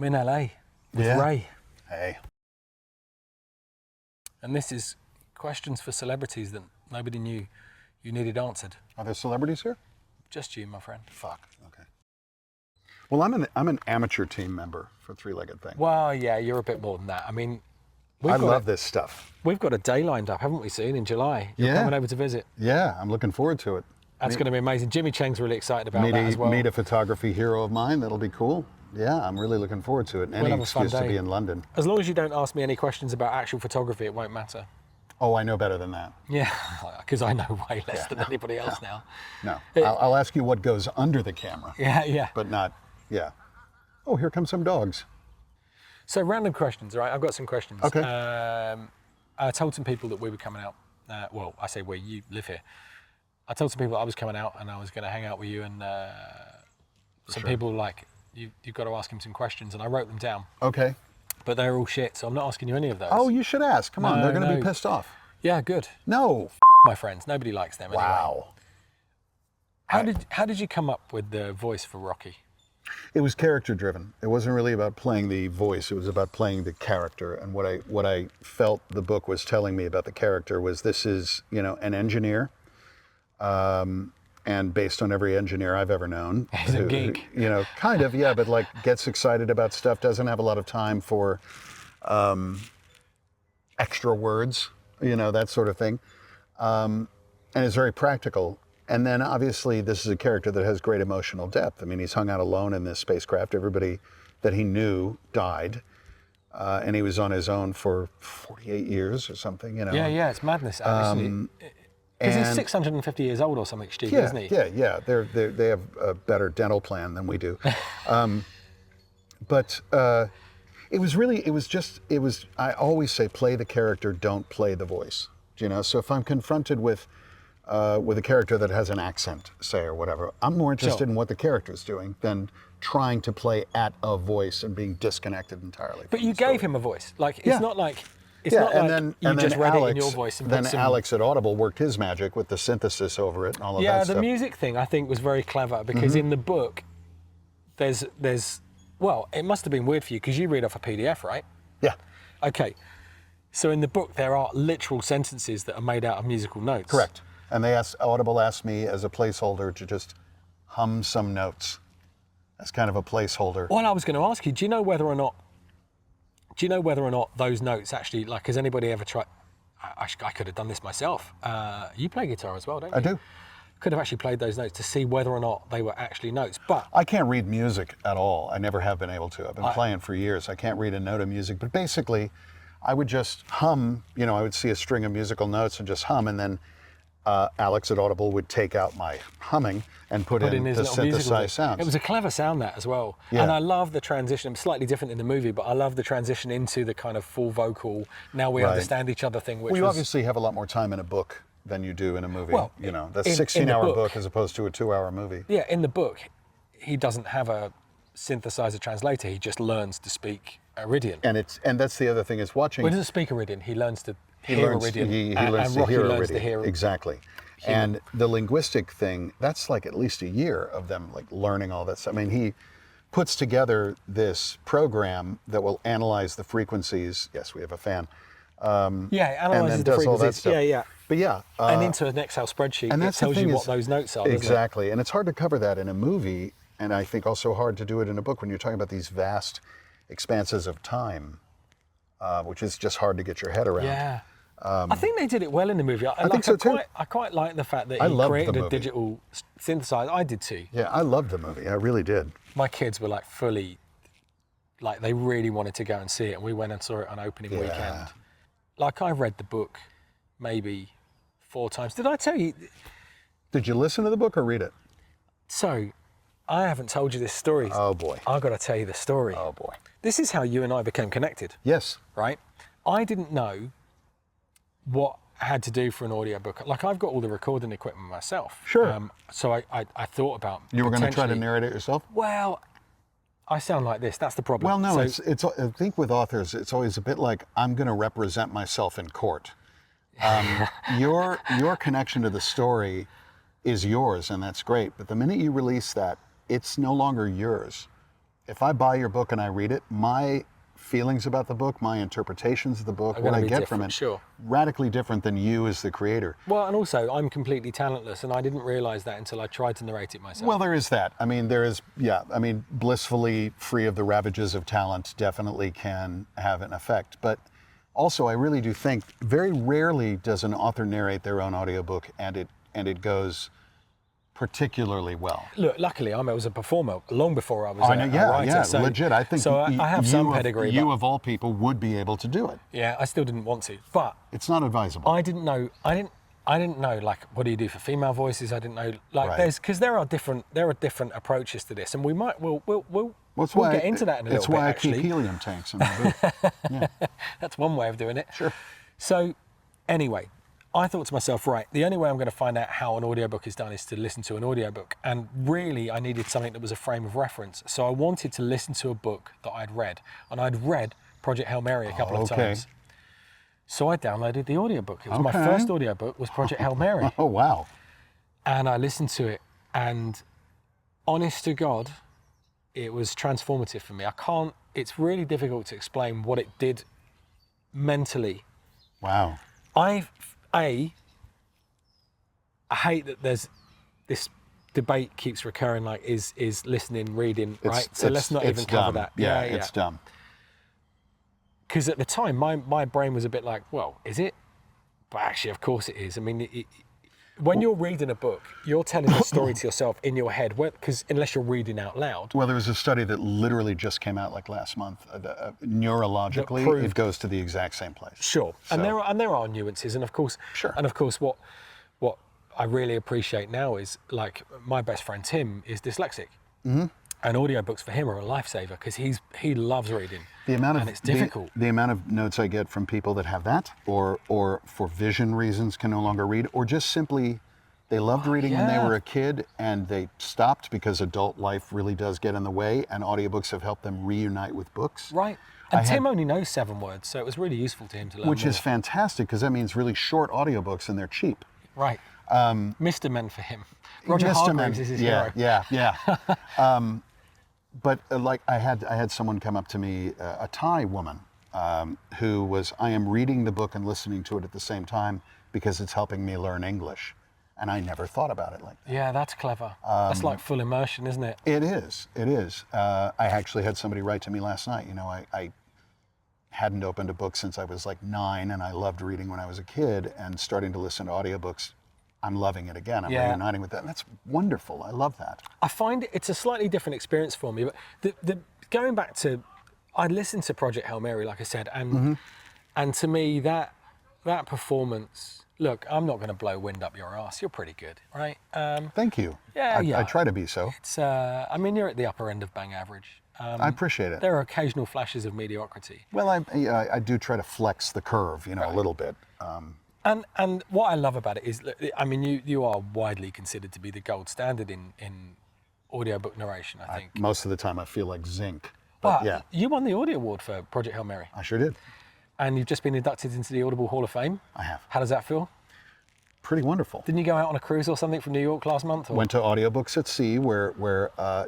I'm in LA with Ray. Hey. And this is questions for celebrities that nobody knew you needed answered. Are there celebrities here? Just you, my friend. Fuck. Okay. Well, I'm an amateur team member for Three-Legged Thing. Well, yeah, you're a bit more than that. I mean, I love this stuff. We've got a day lined up, haven't we, soon in July? You're coming over to visit. Yeah, I'm looking forward to it. That's going to be amazing. Jimmy Cheng's really excited about that as well. Meet a photography hero of mine. That'll be cool. Yeah, I'm really looking forward to it. Any excuse to be in London. As long as you don't ask me any questions about actual photography, it won't matter. Oh, I know better than that. Yeah, because I know way less than anybody else now. No, I'll ask you what goes under the camera. Yeah. But not, Oh, here come some dogs. So random questions, right? I've got some questions. Okay. I told some people that we were coming out. Well, I say you live here. I told some people I was coming out and I was going to hang out with you, and some people were like, you've got to ask him some questions, and I wrote them down. Okay. But they're all shit, so I'm not asking you any of those. Oh, you should ask. Come on, they're going to be pissed off. Yeah, good. No. My friends, nobody likes them anyway. Wow. How did you come up with the voice for Rocky? It was character driven. It wasn't really about playing the voice. It was about playing the character. And what I felt the book was telling me about the character was this is, an engineer, and based on every engineer I've ever known. He's a geek. Kind of, yeah, but like gets excited about stuff, doesn't have a lot of time for extra words, that sort of thing. And is very practical. And then obviously this is a character that has great emotional depth. I mean, he's hung out alone in this spacecraft. Everybody that he knew died. And he was on his own for 48 years or something, Yeah, it's madness, actually. Because he's 650 years old or something stupid, isn't he? Yeah. They have a better dental plan than we do. But it was, I always say, play the character, don't play the voice. So if I'm confronted with a character that has an accent, say, or whatever, I'm more interested in what the character's doing than trying to play at a voice and being disconnected entirely. But you gave him a voice. It's not like you just read it in your voice. And Alex at Audible worked his magic with the synthesis over it and all of that stuff. Yeah, the music thing I think was very clever because in the book, there's it must have been weird for you because you read off a PDF, right? Yeah. Okay. So in the book, there are literal sentences that are made out of musical notes. Correct. And Audible asked me as a placeholder to just hum some notes as kind of a placeholder. Well, I was going to ask you, do you know whether or not those notes actually, like, has anybody ever tried, I could have done this myself. You play guitar as well, don't you? I do. Could have actually played those notes to see whether or not they were actually notes, but... I can't read music at all. I never have been able to. I've been playing for years. I can't read a note of music, but basically, I would just hum, I would see a string of musical notes and just hum, and then Alex at Audible would take out my humming and put in the synthesized sounds. It was a clever sound, that, as well. Yeah. And I love the transition. It's slightly different in the movie, but I love the transition into the kind of full vocal, now we understand each other thing, which you obviously have a lot more time in a book than you do in a movie. Well, that's a 16-hour book as opposed to a 2-hour movie. Yeah, in the book, he doesn't have a synthesizer translator. He just learns to speak Iridian. And that's the other thing is watching. Well, he doesn't speak Iridian. He learns to hear Iridian. He learns to hear Rocky Iridian. Exactly. And the linguistic thing, that's like at least a year of them like learning all that stuff. I mean, he puts together this program that will analyze the frequencies. Yes, we have a fan. Analyzes the frequencies. Yeah. But yeah. And into an Excel spreadsheet, and it tells you what those notes are. Exactly. And it's hard to cover that in a movie, and I think also hard to do it in a book when you're talking about these vast expanses of time, which is just hard to get your head around. Yeah. I think they did it well in the movie. I think so too. I quite like the fact that he created a digital synthesizer. I did too. Yeah, I loved the movie. I really did. My kids were like fully, like they really wanted to go and see it, and we went and saw it on opening weekend. Like I read the book maybe 4 times. Did I tell you? Did you listen to the book or read it? So, I haven't told you this story. Oh boy. I've got to tell you the story. Oh boy. This is how you and I became connected. Yes. Right? I didn't know what I had to do for an audio book. Like I've got all the recording equipment myself. Sure. So I thought about you were going to try to narrate it yourself? Well, I sound like this. That's the problem. Well, no, it's. I think with authors, it's always a bit like I'm going to represent myself in court. Your connection to the story is yours, and that's great. But the minute you release that, it's no longer yours. if I buy your book and I read it, my feelings about the book, my interpretations of the book, what I get from it, sure. radically different than you as the creator. Well, and also I'm completely talentless, and I didn't realize that until I tried to narrate it myself. Well, there is that. I mean, there is, yeah. I mean, blissfully free of the ravages of talent definitely can have an effect. But also, I really do think very rarely does an author narrate their own audiobook and it goes particularly well. Look, luckily, I was a performer long before I was I a know, yeah, writer. yeah, So, legit. I think so. I have some pedigree. You but, of all people would be able to do it. yeah, I still didn't want to, but It's not advisable. I didn't know. I didn't know, like, what do you do for female voices? I didn't know, like, Right. because there are different approaches to this, and we'll That's we'll why get into that in a It's little why bit. I Actually, keep helium tanks in my booth. Yeah. that's one way of doing it. Sure. So, anyway, I thought to myself, right, the only way I'm going to find out how an audiobook is done is to listen to an audiobook. And really, I needed something that was a frame of reference. So I wanted to listen to a book that I'd read. And I'd read Project Hail Mary a couple of times. So I downloaded the audiobook. It was my first audiobook, was Project Hail Mary. Oh, wow. And I listened to it, and honest to God, it was transformative for me. It's really difficult to explain what it did mentally. Wow. I hate that there's this debate keeps recurring, like, is listening, reading, right? So let's not even cover dumb. that. Yeah, it's dumb. Because at the time, my brain was a bit like, well, is it? But actually, of course it is. I mean, when you're reading a book, you're telling a story to yourself in your head, because unless you're reading out loud. Well, there was a study that literally just came out like last month. Neurologically, it goes to the exact same place. Sure, So- and there are nuances, and of course, Sure. what I really appreciate now is, like, my best friend Tim is dyslexic, and audiobooks for him are a lifesaver because he loves reading. And it's difficult. The amount of notes I get from people that have that, or for vision reasons can no longer read, or just simply they loved reading when they were a kid and they stopped because adult life really does get in the way, and audiobooks have helped them reunite with books. Right. And Tim only knows 7 words, so it was really useful to him to learn Which more. is fantastic because that means really short audiobooks and they're cheap. Right. Mr. Men for him. Roger Mr. Hargreaves Men, is his yeah, hero. Yeah. But like I had someone come up to me, a Thai woman, who was, I am reading the book and listening to it at the same time because it's helping me learn English. And I never thought about it like that. Yeah, that's clever. That's like full immersion, isn't it? It is. I actually had somebody write to me last night. You know, I hadn't opened a book since I was like 9, and I loved reading when I was a kid, and starting to listen to audiobooks, I'm loving it again. I'm reuniting with that. And that's wonderful. I love that. I find it's a slightly different experience for me. But the going back to, I listened to Project Hail Mary, like I said, and to me that performance. Look, I'm not going to blow wind up your ass. You're pretty good, right? Thank you. I try to be so. It's. I mean, you're at the upper end of bang average. I appreciate it. There are occasional flashes of mediocrity. Well, I do try to flex the curve, you know, a little bit. And what I love about it is, I mean, you are widely considered to be the gold standard in audiobook narration, I think. Most of the time I feel like zinc. But yeah, you won the Audie Award for Project Hail Mary. I sure did. And you've just been inducted into the Audible Hall of Fame. I have. How does that feel? Pretty wonderful. Didn't you go out on a cruise or something from New York last month? Or? Went to Audiobooks at Sea, where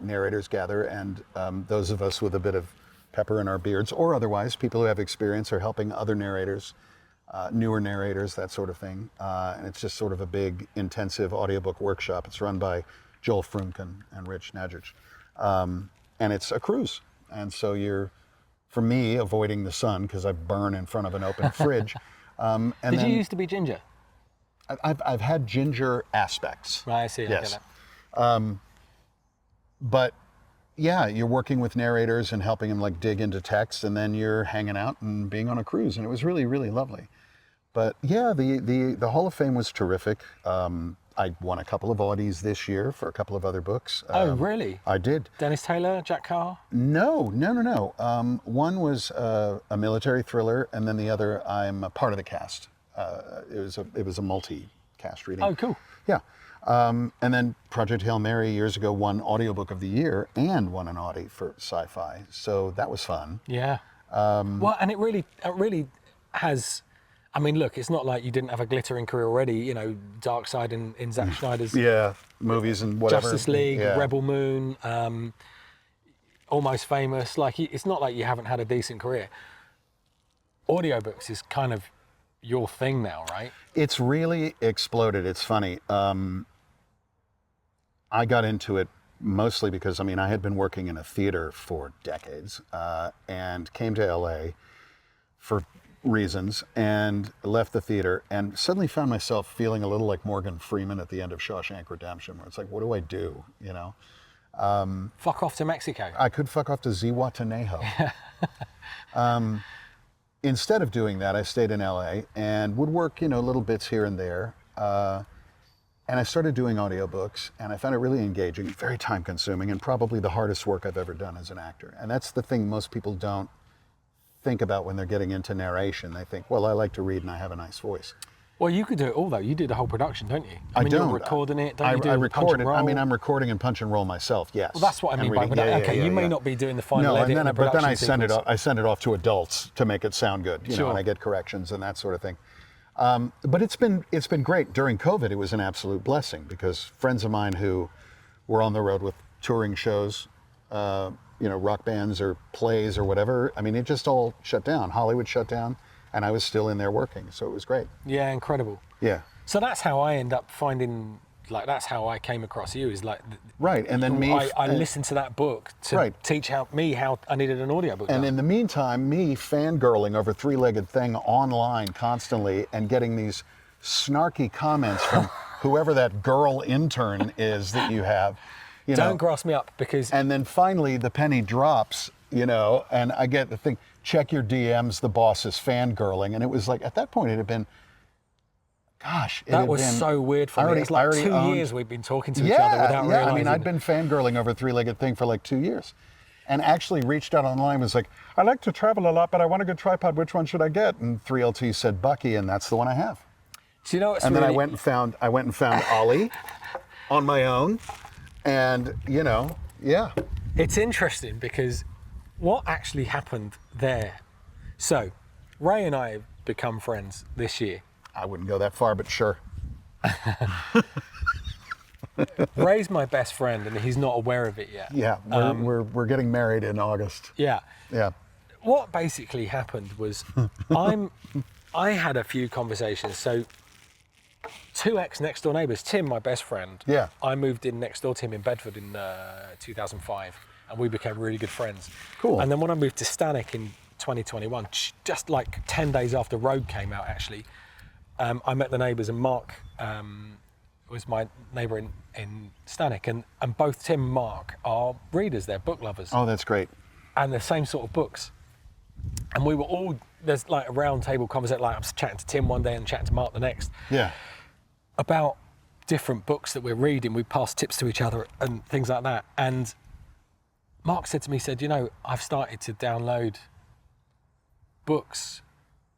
narrators gather, and those of us with a bit of pepper in our beards, or otherwise, people who have experience are helping other narrators, newer narrators, that sort of thing. And it's just sort of a big, intensive audiobook workshop. It's run by Joel Frumkin and Rich Nadjic. And it's a cruise. And so you're, for me, avoiding the sun because I burn in front of an open fridge. Did you used to be ginger? I've had ginger aspects. Right, I see. Yes. I get that. But yeah, you're working with narrators and helping them like dig into text, and then you're hanging out and being on a cruise, and it was really, really lovely. But yeah, the Hall of Fame was terrific. I won a couple of Audies this year for a couple of other books. Oh, really? I did. Dennis Taylor, Jack Carr? No. One was a military thriller, and then the other, I'm a part of the cast. It was a multi-cast reading. Oh, cool. Yeah. And then Project Hail Mary years ago won Audiobook of the Year and won an Audie for sci-fi. So that was fun. Yeah. Well, and it really has. I mean, look, it's not like you didn't have a glittering career already. You know, Dark Side in Zack Snyder's movies and whatever. Justice League, yeah. Rebel Moon. almost famous. Like, it's not like you haven't had a decent career. Audiobooks is kind of your thing now, right? It's really exploded. It's funny. I got into it mostly because, I mean, I had been working in a theater for decades and came to LA for reasons and left the theater and suddenly found myself feeling a little like Morgan Freeman at the end of Shawshank Redemption, where it's like, what do I do, you know? Fuck off to Mexico. I could fuck off to Zihuatanejo. Instead of doing that, I stayed in LA and would work, you know, little bits here and there. And I started doing audiobooks, and I found it really engaging, very time consuming, and probably the hardest work I've ever done as an actor. And that's the thing most people don't think about when they're getting into narration. They think, well, I like to read and I have a nice voice. Well, you could do it all, though. You do the whole production, don't you? I mean, don't. You're recording it, don't you? Do I the record punch and it. roll? I mean, I'm recording and punch and roll myself, yes. Well, that's what I mean by production. Okay, you may not be doing the final edit and the but then production I send it sequence. off. I send it off to adults to make it sound good, you know, and I get corrections and that sort of thing. But it's been great. During COVID, it was an absolute blessing because friends of mine who were on the road with touring shows, you know, rock bands or plays or whatever, I mean, it just all shut down. Hollywood shut down, and I was still in there working, so it was great. Yeah, incredible. Yeah. So that's how I end up finding, like, that's how I came across you, is like... Right, and then me... I listened to that book to teach me how I needed an audiobook. And in the meantime, me fangirling over Three-Legged Thing online constantly and getting these snarky comments from whoever that girl intern is that you have. You Don't know. grass me up, because... And then finally the penny drops, you know, and I get the thing, check your DMs, the boss is fangirling. And it was like, at that point it had been, gosh. That was so weird for me. It's like 2 years we've been talking to each other without realizing. I mean, I'd been fangirling over Three-Legged Thing for like 2 years. And actually reached out online, was like, I like to travel a lot, but I want a good tripod. Which one should I get? And 3LT said Bucky, and that's the one I have. So, you know what's and really... then I went and found Ollie on my own. And, you know, yeah. It's interesting because what actually happened there. So, Ray and I have become friends this year. I wouldn't go that far, but sure. Ray's my best friend, and he's not aware of it yet. Yeah, we're getting married in August. Yeah. Yeah. What basically happened was I had a few conversations. So, two next door neighbours, Tim, my best friend. Yeah. I moved in next door to him in Bedford in 2005, and we became really good friends. Cool. And then when I moved to Stanek in 2021, just like 10 days after Rogue came out, actually, I met the neighbours, and Mark was my neighbour in Stanek, and both Tim and Mark are readers, they're book lovers. Oh, that's great. And the same sort of books. And we were all, there's like a round table conversation, like I was chatting to Tim one day and chatting to Mark the next. Yeah. About different books that we're reading. We pass tips to each other and things like that. And Mark said to me, you know, I've started to download books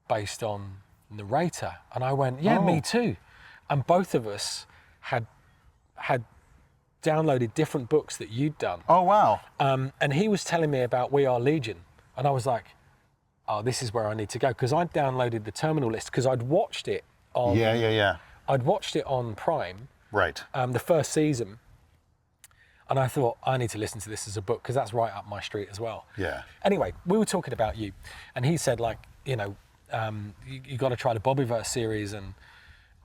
based on narrator. And I went, yeah, me too. And both of us had downloaded different books that you'd done. Oh, wow. And he was telling me about We Are Legion. And I was like, oh, this is where I need to go. Because I'd downloaded the Terminal List because I'd watched it on... Yeah. I'd watched it on Prime. Right. The first season. And I thought, I need to listen to this as a book because that's right up my street as well. Yeah. Anyway, we were talking about you. And he said, like, you know, you got to try the Bobbyverse series. And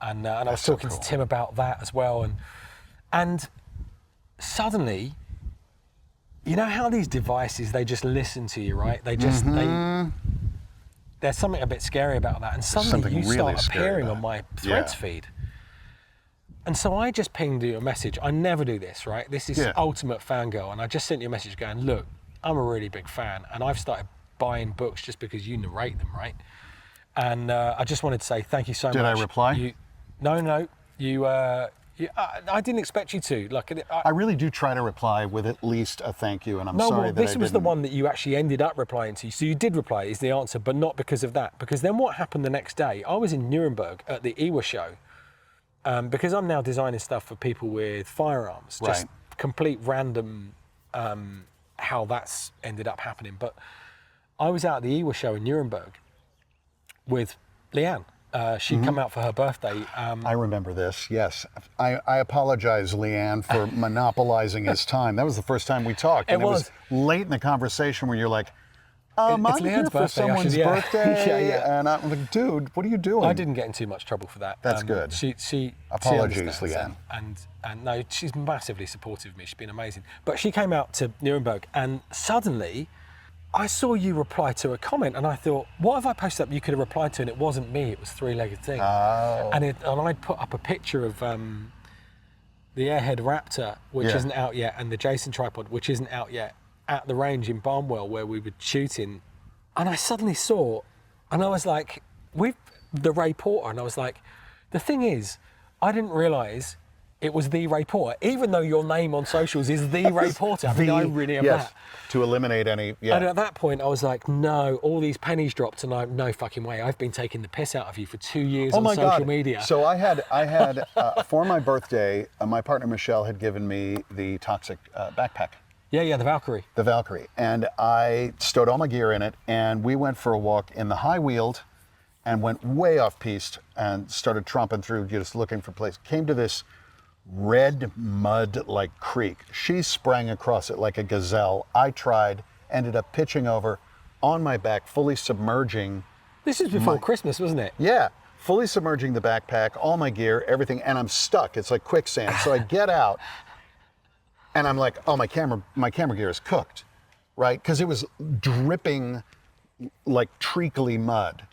I was talking to Tim about that as well. And suddenly, you know how these devices, they just listen to you, right? They just, there's something a bit scary about that. And suddenly you start appearing on my Threads feed. And so I just pinged you a message. I never do this, right? This is ultimate fangirl. And I just sent you a message going, look, I'm a really big fan. And I've started buying books just because you narrate them, right? And I just wanted to say thank you so much. Did I reply? No. I didn't expect you to. Like, I really do try to reply with at least a thank you, and I'm sorry that I didn't. This was the one that you actually ended up replying to. So you did reply, is the answer, but not because of that. Because then what happened the next day, I was in Nuremberg at the Weir show, because I'm now designing stuff for people with firearms. Just complete random how that's ended up happening. But I was out at the Weir show in Nuremberg with Lenihan, she'd come out for her birthday. I remember this, yes. I apologize, Leanne, for monopolizing his time. That was the first time we talked. And it was late in the conversation where you're like, I'm it's here Leanne's for birthday, someone's actually, yeah. birthday. Yeah. And I'm like, dude, what are you doing? I didn't get in too much trouble for that. That's good. She Apologies, understands, Leanne. And no, she's massively supportive of me. She's been amazing. But she came out to Nuremberg, and suddenly I saw you reply to a comment, and I thought, what have I posted up you could have replied to? And it wasn't me, it was Three-Legged Thing. Oh. And I'd put up a picture of the Airhead Raptor, which isn't out yet, and the Jason tripod, which isn't out yet, at the range in Barnwell where we were shooting. And I suddenly saw, and I was like, with the Ray Porter, and I was like, the thing is, I didn't realise it was the Ray Porter, even though your name on socials is the Ray Porter. I mean, I really am that. To eliminate any, And at that point, I was like, no, all these pennies dropped, and no fucking way. I've been taking the piss out of you for 2 years on social media. So I had for my birthday, my partner Michelle had given me the Toxic backpack. Yeah, the Valkyrie. The Valkyrie. And I stowed all my gear in it, and we went for a walk in the high wheeled and went way off piste and started tromping through, just looking for place. Came to this red mud like creek. She sprang across it like a gazelle. I tried, ended up pitching over on my back, fully submerging. This is before Christmas, wasn't it? Yeah, fully submerging the backpack, all my gear, everything, and I'm stuck. It's like quicksand. So I get out. And I'm like, oh, my camera gear is cooked, right? Because it was dripping like treacly mud.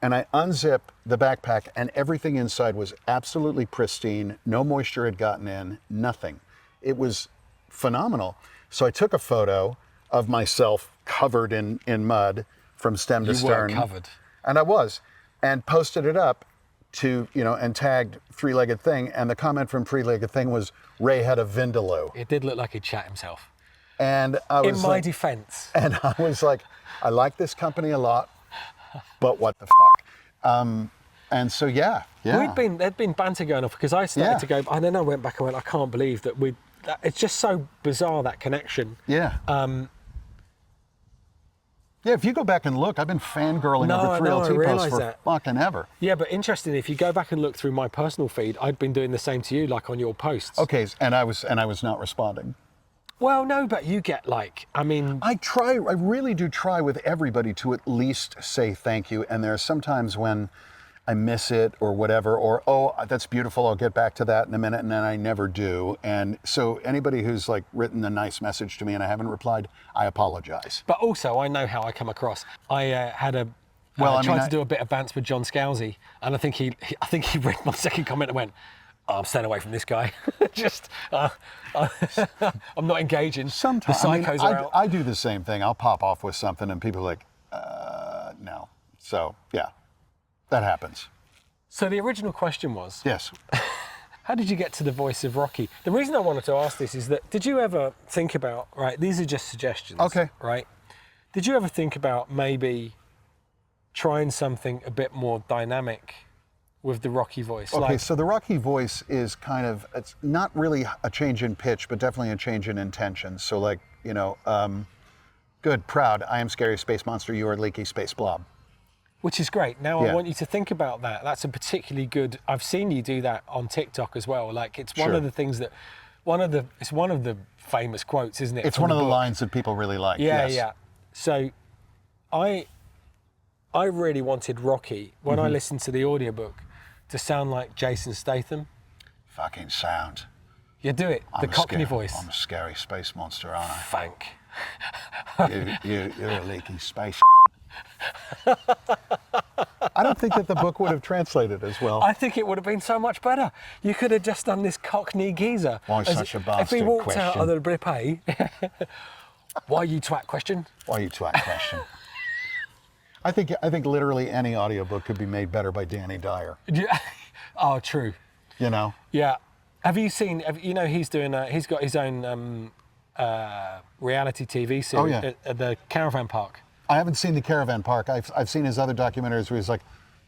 And I unzip the backpack, and everything inside was absolutely pristine. No moisture had gotten in, nothing. It was phenomenal. So I took a photo of myself covered in mud from stem to stern. You were covered. And I was, and posted it up to, and tagged Three-Legged Thing, and the comment from Three-Legged Thing was, Ray had a Vindaloo. It did look like he'd shat himself. And I was in my defense. And I was like, I like this company a lot, but what the fuck? And so, yeah. There'd been banter going off, because I started to go, and then I went back and went, I can't believe that it's just so bizarre, that connection. Yeah. Yeah, if you go back and look, I've been fangirling over 3LT posts for fucking ever. Yeah, but interesting, if you go back and look through my personal feed, I'd been doing the same to you, like on your posts. Okay, and I was not responding. Well, no, but you get I really do try with everybody to at least say thank you, and there are sometimes when I miss it or whatever, or, oh, that's beautiful, I'll get back to that in a minute, and then I never do. And so anybody who's written a nice message to me and I haven't replied, I apologize. But also, I know how I come across. I tried to do a bit of bants with John Scalzi, and I think he read my second comment and went, oh, I'm staying away from this guy. I'm not engaging. Sometimes the psychos are out. I do the same thing. I'll pop off with something and people are like, no. So, yeah. That happens. So the original question was... Yes. How did you get to the voice of Rocky? The reason I wanted to ask this is that, did you ever think about, right, these are just suggestions, okay, right? Did you ever think about maybe trying something a bit more dynamic with the Rocky voice? Okay, so the Rocky voice is it's not really a change in pitch, but definitely a change in intention. So good, proud, I am scary space monster, you are leaky space blob. Which is great. Now I want you to think about that. That's a particularly good. I've seen you do that on TikTok as well. It's one of the things that, it's one of the famous quotes, isn't it? It's one of the lines that people really like. Yeah, yes. yeah. So, I really wanted Rocky when I listened to the audiobook to sound like Jason Statham. Fucking sound. You do it. The Cockney voice. I'm a scary space monster, aren't I? Thank. You're a leaky space. I don't think that the book would have translated as well. I think it would have been so much better. You could have just done this Cockney geezer. Why such a bastard If he walked question? Out of the brippy, why you twat question? Why you twat question? I think literally any audiobook could be made better by Danny Dyer. Oh, true. Yeah. Have you seen? He's doing. He's got his own reality TV series at the Caravan Park. I haven't seen the Caravan Park. I've seen his other documentaries where he's like,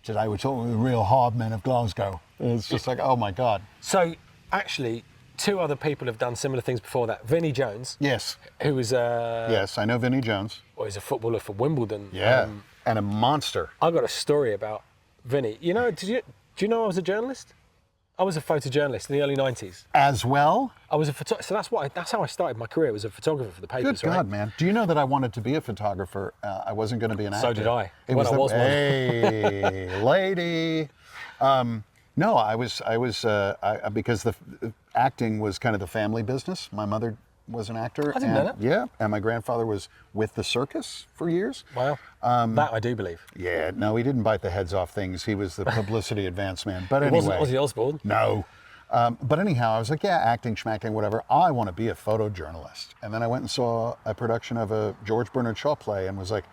today we're talking with the real hard men of Glasgow. And it's just like, oh my God. So actually, two other people have done similar things before that. Vinnie Jones. Yes. Who was yes, I know Vinnie Jones. Well, he's a footballer for Wimbledon. Yeah, and a monster. I got a story about Vinny, do you know I was a journalist? I was a photojournalist in the early 90s. As well? I was so that's how I started my career, was a photographer for the papers. Good God, man. Do you know that I wanted to be a photographer? I wasn't going to be an actor. So did I. It When I was one. Hey, lady. No, I was because the acting was kind of the family business. My mother was an actor. I didn't know that. Yeah, and my grandfather was with the circus for years. Wow. That I do believe. Yeah, no, he didn't bite the heads off things. He was the publicity advance man. But anyway. It wasn't Ozzy Osbourne. No. But anyhow, I was like, yeah, acting, schmacking, whatever. I want to be a photojournalist. And then I went and saw a production of a George Bernard Shaw play and was like,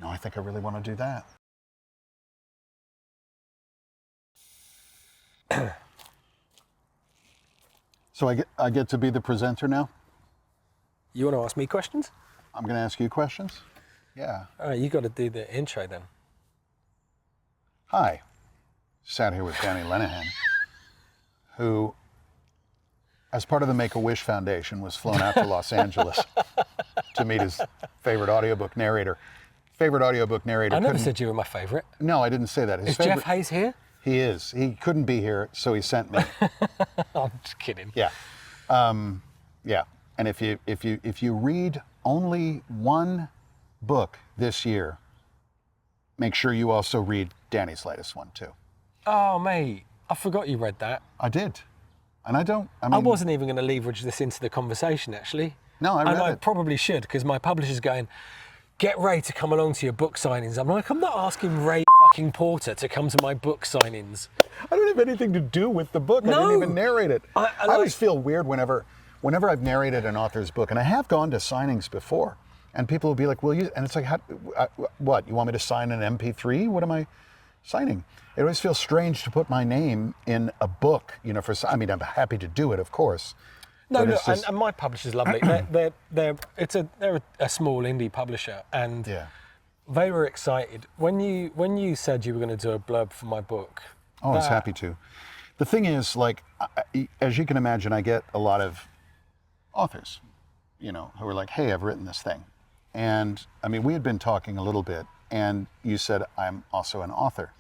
no, I think I really want to do that. So I get to be the presenter now? You want to ask me questions? I'm going to ask you questions? Yeah. All right, you got to do the intro then. Hi. Sat here with Danny Lenihan, who, as part of the Make-A-Wish Foundation, was flown out to Los Angeles to meet his favorite audiobook narrator. Favorite audiobook narrator. I never said you were my favorite. No, I didn't say that. Is Jeff Hayes here? He is. He couldn't be here, so he sent me. I'm just kidding. Yeah. Yeah. And if you read only one book this year, make sure you also read Danny's latest one too. Oh, mate, I forgot you read that. I did. And I wasn't even going to leverage this into the conversation, actually. No, I read and I it. probably should, because my publisher's going, get Ray to come along to your book signings. I'm like, I'm not asking Ray fucking Porter to come to my book signings. I don't have anything to do with the book. No. I didn't even narrate it. I always feel weird whenever I've narrated an author's book, and I have gone to signings before, and people will be like, and it's like, what, you want me to sign an MP3? What am I signing? It always feels strange to put my name in a book, I'm happy to do it, of course. No, and my publisher's lovely. they're a small indie publisher, and they were excited when you said you were going to do a blurb for my book. Oh, I was happy to. The thing is, like, as you can imagine, I get a lot of authors, who are like, hey, I've written this thing. And we had been talking a little bit, and you said, I'm also an author.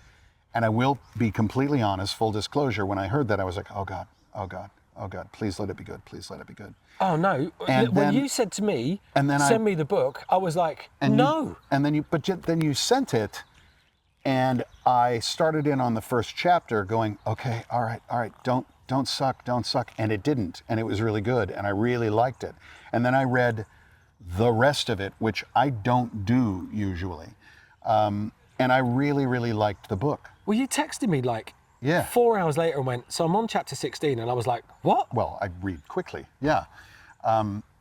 And I will be completely honest, full disclosure, when I heard that, I was like, oh God, oh God, oh God, please let it be good, please let it be good. Oh no, and when you said to me, send me the book, I was like, no. Then you sent it, and I started in on the first chapter going, okay, all right, don't suck. And it didn't, and it was really good, and I really liked it. And then I read the rest of it, which I don't do usually. And I really, really liked the book. Well, you texted me like 4 hours later and went, so I'm on chapter 16, and I was like, what? Well, I read quickly, yeah.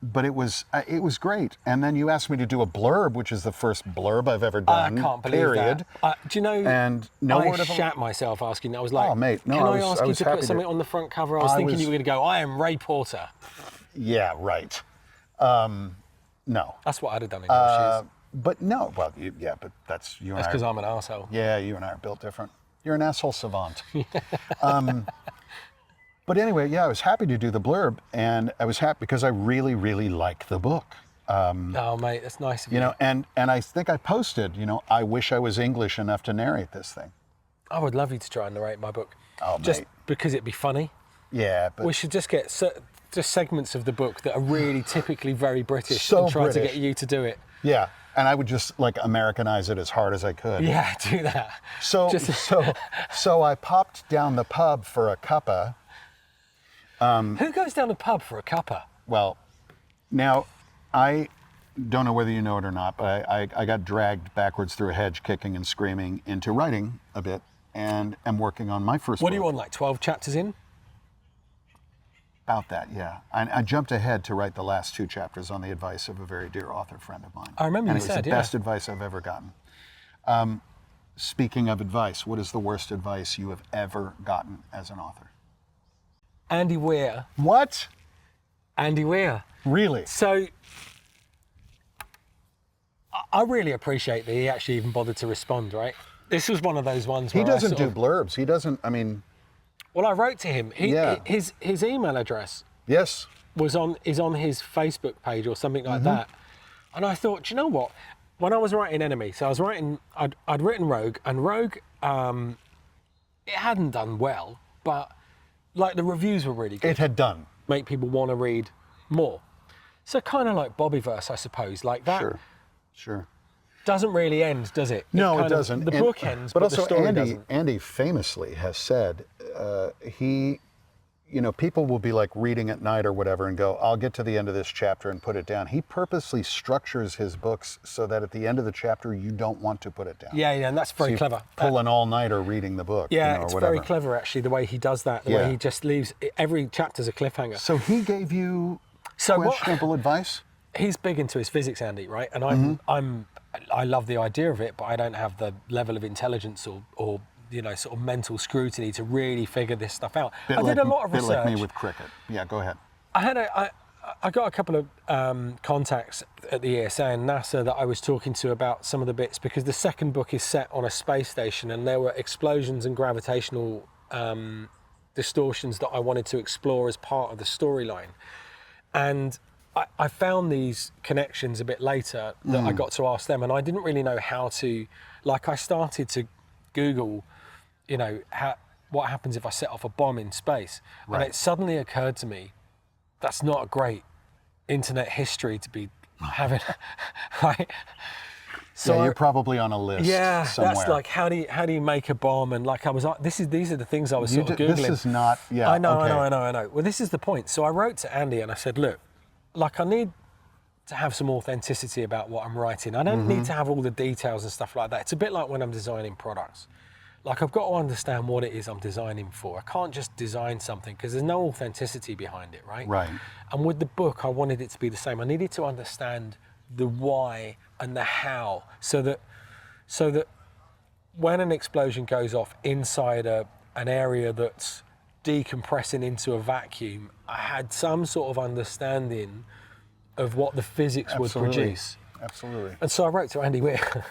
But it was great. And then you asked me to do a blurb, which is the first blurb I've ever done. I can't believe that. Do you know? And no I word of shat myself asking. I was like, oh mate, no, can I ask you to put something on the front cover? I was thinking you were going to go, I am Ray Porter. Yeah, right. No. That's what I'd have done in your shoes. But no, well, but that's you and I. That's because I'm an arsehole. Yeah, you and I are built different. You're an asshole savant. But anyway, I was happy to do the blurb, and I was happy because I really, really like the book. Oh, mate, that's nice of you. And I think I posted, I wish I was English enough to narrate this thing. I would love you to try and narrate my book. Oh, just mate. Because it'd be funny. Yeah, but we should just get just segments of the book that are really typically very British so and try British. To get you to do it. Yeah, and I would just like Americanize it as hard as I could. Yeah, do that. So I popped down the pub for a cuppa. Who goes down the pub for a cuppa? Well, now I don't know whether you know it or not, but I got dragged backwards through a hedge, kicking and screaming, into writing a bit, and am working on my first book. What are you on, like 12 chapters in? About that, yeah. I jumped ahead to write the last 2 chapters on the advice of a very dear author friend of mine. I remember you said, and it was the best advice I've ever gotten. Speaking of advice, what is the worst advice you have ever gotten as an author? Andy Weir. What? Andy Weir. Really? So, I really appreciate that he actually even bothered to respond, right? This was one of those ones where he doesn't do blurbs. He doesn't, Well, I wrote to him. His email address yes. is on his Facebook page or something like that. And I thought, do you know what? when I was writing Enemy, so I was writing, I'd written Rogue, and Rogue, it hadn't done well, but like the reviews were really good. It had done. Make people want to read more. So kind of like Bobbyverse, I suppose, like that. Sure. Doesn't really end, does it? No, it doesn't. The book ends, but also the story Andy, doesn't. Andy famously has said people will be like reading at night or whatever and go, I'll get to the end of this chapter and put it down. He purposely structures his books so that at the end of the chapter, you don't want to put it down. Yeah, and that's very clever. Pull an all-nighter reading the book. Yeah, or it's whatever. very clever, actually, the way he does that, the way he just leaves, every chapter's a cliffhanger. So he gave you questionable advice? He's big into his physics, Andy, right? And I love the idea of it, but I don't have the level of intelligence or sort of mental scrutiny to really figure this stuff out. I did a lot of research. Bit like me with cricket. Yeah, go ahead. I got a couple of contacts at the ESA and NASA that I was talking to about some of the bits, because the second book is set on a space station and there were explosions and gravitational distortions that I wanted to explore as part of the storyline. And I found these connections a bit later that I got to ask them, and I didn't really know how to, I started to Google, what happens if I set off a bomb in space? Right. And it suddenly occurred to me, that's not a great internet history to be having, right? So you're probably on a list. Yeah, somewhere. That's like how do you make a bomb? And I was like, these are the things I was sort of Googling. This is not. Yeah, I know. Well, this is the point. So I wrote to Andy and I said, look, I need to have some authenticity about what I'm writing. I don't need to have all the details and stuff like that. It's a bit like when I'm designing products. I've got to understand what it is I'm designing for. I can't just design something because there's no authenticity behind it, right? Right. And with the book, I wanted it to be the same. I needed to understand the why and the how, so that when an explosion goes off inside an area that's decompressing into a vacuum, I had some sort of understanding of what the physics would produce. Absolutely. And so I wrote to Andy Weir,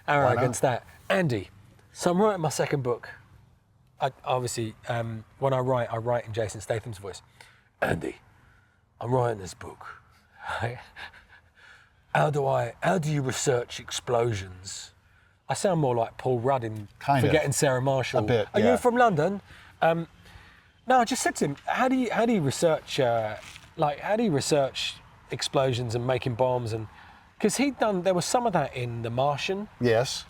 arrogance that, Andy, so I'm writing my second book. Obviously, when I write in Jason Statham's voice. Andy, I'm writing this book. How do you research explosions? I sound more like Paul Rudd in Forgetting Sarah Marshall. A bit, Are you from London? No, I just said to him, how do you research explosions and making bombs? And because there was some of that in The Martian. Yes.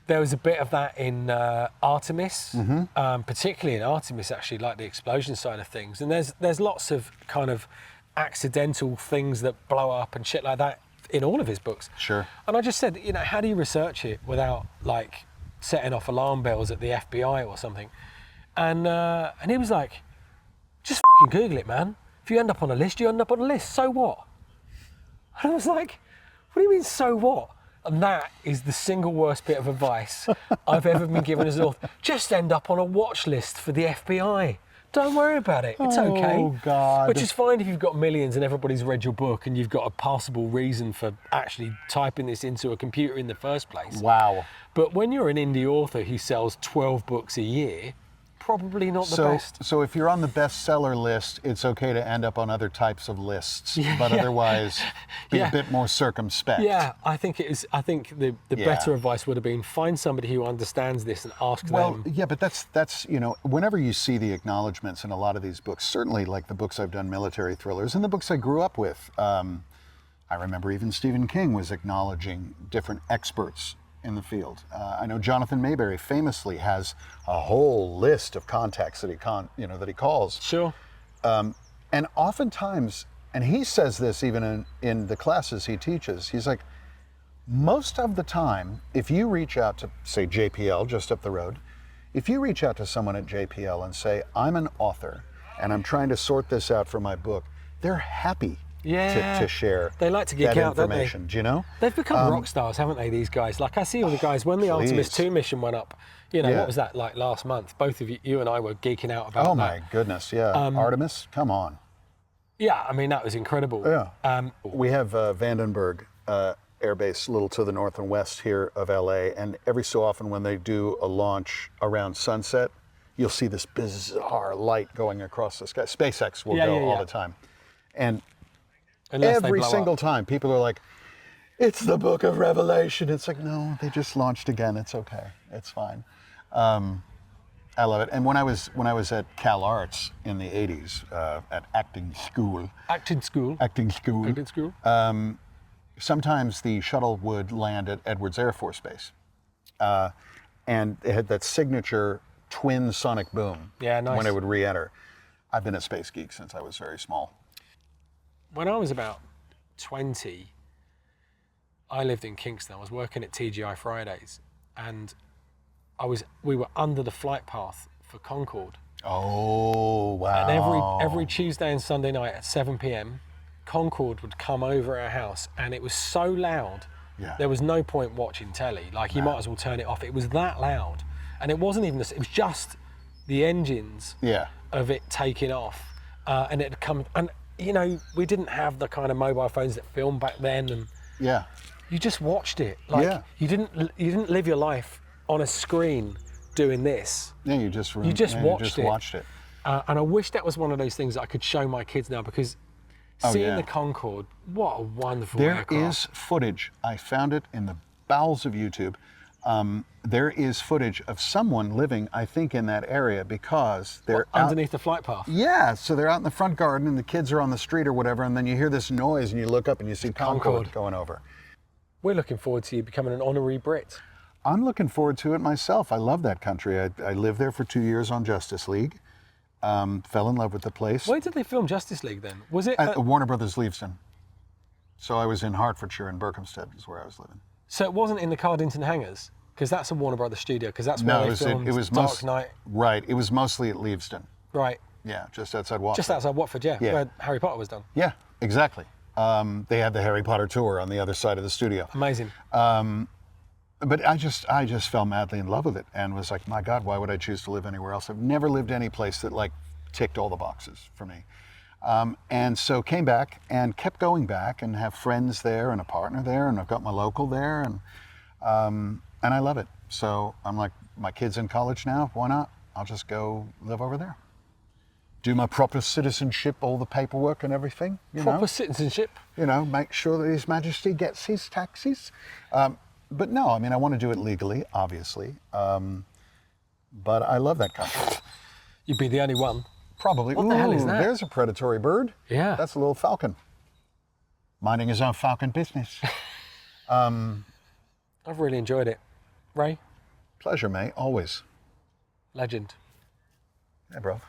There was a bit of that in Artemis, particularly in Artemis, actually, like the explosion side of things. And there's lots of kind of accidental things that blow up and shit like that in all of his books. Sure. And I just said, how do you research it without setting off alarm bells at the FBI or something? And he was like, just fucking Google it, man. If you end up on a list, you end up on a list. So what? And I was like, what do you mean, so what? And that is the single worst bit of advice I've ever been given as an author. Just end up on a watch list for the FBI. Don't worry about it. It's okay. Oh, God. Which is fine if you've got millions and everybody's read your book and you've got a passable reason for actually typing this into a computer in the first place. Wow. But when you're an indie author who sells 12 books a year, probably not the best. So if you're on the bestseller list, it's okay to end up on other types of lists, but otherwise be a bit more circumspect. Yeah, I think the better advice would have been find somebody who understands this and ask them. Well, yeah, but that's whenever you see the acknowledgments in a lot of these books, certainly like the books I've done, military thrillers, and the books I grew up with, I remember even Stephen King was acknowledging different experts in the field. I know Jonathan Mayberry famously has a whole list of contacts that he calls. Sure. And oftentimes, and he says this even in the classes he teaches, he's like, most of the time, if you reach out to, say, JPL, just up the road, if you reach out to someone at JPL and say, I'm an author and I'm trying to sort this out for my book, they're happy to share. They like to geek out, don't they? Do you know? They've become rock stars, haven't they, these guys? I see all the guys, when the Artemis 2 mission went up, what was that, last month? Both of you and I were geeking out about that. Oh my goodness, yeah. Artemis, come on. Yeah, I mean, that was incredible. Yeah. We have Vandenberg Air Base a little to the north and west here of LA, and every so often when they do a launch around sunset, you'll see this bizarre light going across the sky. SpaceX will go all the time. And every single time, people are like, it's the book of Revelation. It's like, no, they just launched again. It's okay. It's fine. I love it. And when I was at Cal Arts in the 80s, at acting school, sometimes the shuttle would land at Edwards Air Force Base. And it had that signature twin sonic boom when it would re-enter. I've been a space geek since I was very small. When I was about 20, I lived in Kingston. I was working at TGI Fridays, and we were under the flight path for Concorde. Oh, wow. And every Tuesday and Sunday night at 7 p.m, Concorde would come over our house, and it was so loud, there was no point watching telly. Like, you might as well turn it off. It was that loud. And it wasn't even it was just the engines of it taking off. And it had come, and you know, we didn't have the kind of mobile phones that filmed back then, and you just watched it. Like, you didn't live your life on a screen doing this. Yeah, you just watched it. And I wish that was one of those things that I could show my kids now, because seeing the Concorde, what a wonderful aircraft. There is footage. I found it in the bowels of YouTube. There is footage of someone living, I think, in that area, because they're underneath the flight path. Yeah, so they're out in the front garden and the kids are on the street or whatever, and then you hear this noise and you look up and you see Concorde going over. We're looking forward to you becoming an honorary Brit. I'm looking forward to it myself. I love that country. I lived there for 2 years on Justice League. Fell in love with the place. Where did they film Justice League then? Was it at Warner Brothers Leavesden? So I was in Hertfordshire, and Berkhamsted is where I was living. So it wasn't in the Cardington Hangars, because that's a Warner Brothers studio, because that's where they filmed Dark Knight. Right, it was mostly at Leavesden. Right. Yeah, just outside Watford. Just outside Watford, where Harry Potter was done. Yeah, exactly. They had the Harry Potter tour on the other side of the studio. Amazing. But I just fell madly in love with it, and was like, my God, why would I choose to live anywhere else? I've never lived any place that like ticked all the boxes for me. And so came back and kept going back, and have friends there and a partner there, and I've got my local there, and I love it. So I'm like, my kid's in college now, why not? I'll just go live over there. Do my proper citizenship, all the paperwork and everything. Proper citizenship? You know, make sure that His Majesty gets his taxes. But no, I mean, I want to do it legally, obviously. But I love that country. You'd be the only one. Probably. What the hell is that? There's a predatory bird. Yeah. That's a little falcon. Minding his own falcon business. I've really enjoyed it. Ray? Pleasure, mate, always. Legend. Hey, bro.